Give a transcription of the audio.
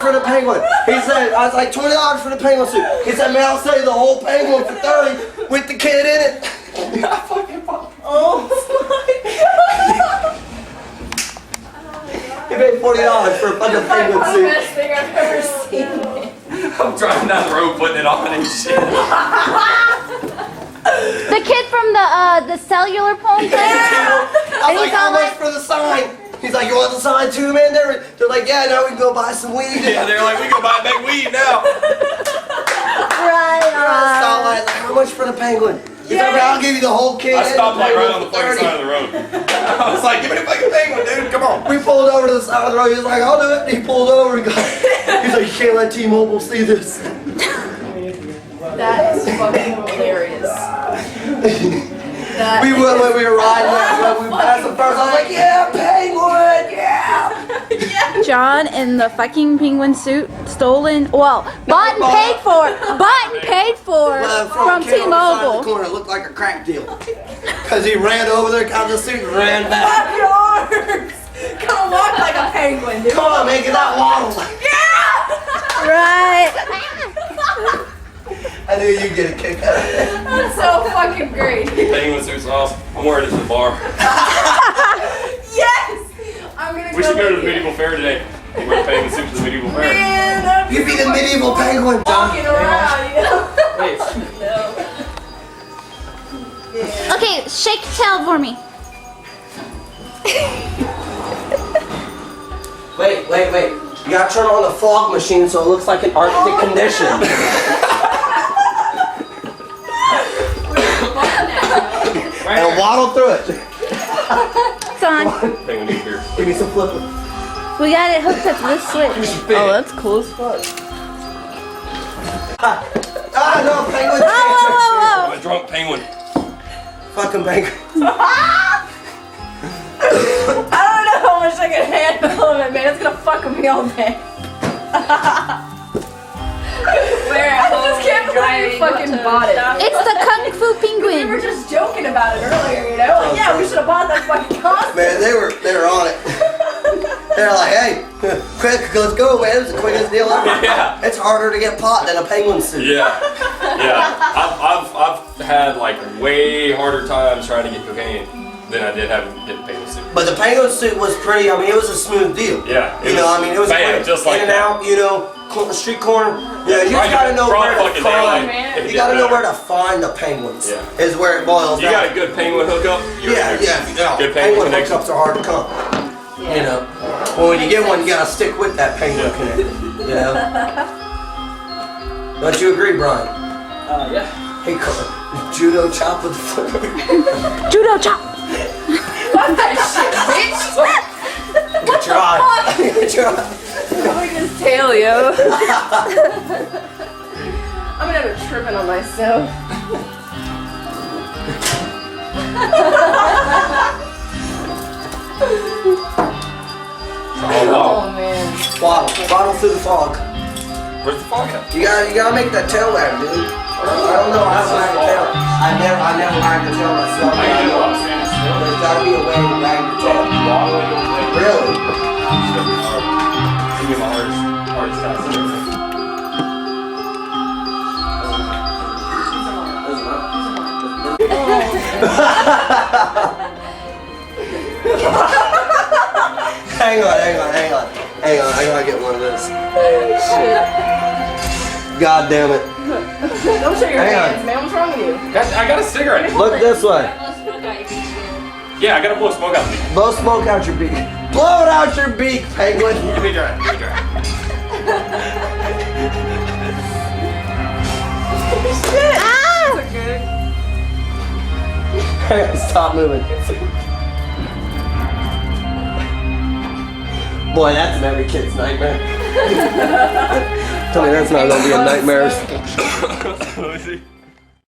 for the penguin. He said, I was like, $20 for the penguin suit. He said, man, I'll sell you the whole penguin for 30 with the kid in it. Oh my He paid $40 for a fucking penguin God. suit. Best thing I've ever seen. I'm driving down the road putting it on and shit. The kid from the cellular phone thing. I was like, how much for the sign? He's like, you want the sign too, man? They're like, yeah, now we can go buy some weed. Yeah, they're like, we can buy big weed now. Right I was like, how much for the penguin? He's like, I'll give you the whole kid. I stopped like right on the for fucking 30. side of the road. I was like, give me the fucking penguin, dude. Come on. We pulled over to the side of the road. He was like, I'll do it. And he pulled over and got. He's like, you can't let T-Mobile see this. That is fucking hilarious. We went when we were riding that. We passed the first. I was like, yeah, penguin, yeah. John in the fucking penguin suit, stolen. Well, bought and paid for. Bought and paid for from T-Mobile. It looked like a crack deal. Cause he ran over there, got the suit, and ran back. Clap your arms. Come walk like a penguin, dude. Come on, man, get that waddle. Right. I knew you'd get a kick out of it. That's so fucking great. Penguin suit's awesome. I'm wearing it to the bar. Yes! I'm gonna We should go to the medieval fair today. Wear the penguin suit to the medieval fair. Man, that'd You'd be the medieval penguin. walking around, you know? Wait. No. Okay, shake tail for me. Wait. You gotta turn on the fog machine so it looks like an Arctic condition. And waddle through it. It's on. Penguin eat here. Give me some flipping. We got it hooked up to this switch. Oh, that's cool as fuck. Ah, no, penguin. Whoa. I'm a drunk penguin. Fucking penguin. I don't know how much I can handle of it, man. It's gonna fuck with me all day. I just can't believe you fucking bought it. It's the Kung Fu We were penguin. just joking about it earlier, you know? Like, yeah, we should have bought that fucking costume. Man, they were on it. They're like, hey, quick, let's go, man. It's the quickest deal ever. Yeah. It's harder to get pot than a penguin suit. Yeah. I've had like way harder times trying to get cocaine than I did having to get the penguin suit. But the penguin suit was pretty, I mean, it was a smooth deal. Yeah. You know, I mean, it was bam, quick, just like in and that. out, you know, street corner. Yeah, you just gotta know where to find. You gotta know where to find the penguins. Yeah. Is where it boils You down. got a good penguin hookup? Yeah. Good Penguin penguin connection. hookups are hard to come. You know. Well, when you get one, you gotta stick with that penguin connection. You know. Don't you agree, Brian? Yeah. Hey, judo chop with the foot. Judo chop. Fuck that shit, bitch! Get your eye. Get your eye. Look at his tail, yo. I'm gonna have a tripping on myself. Oh man. Waddle through the fog. Where's the fog at? You gotta make that tail wag, dude. I don't know how to wag the tail. I never wagged the tail myself. I can do it. There's gotta be a way to wag the tail. Really? Give me my hardest task. Hang on. I gotta get one of those. God damn it. Don't show your Hang on. hands, man. What's wrong with you? I got a cigarette. Look this way. Yeah, I gotta blow smoke out the beak. Blow smoke out your beak. Blow it out your beak, penguin. Give me dry. Stop moving. Boy, that's every kid's nightmare. Tell me that's not gonna be a nightmare. Let me see.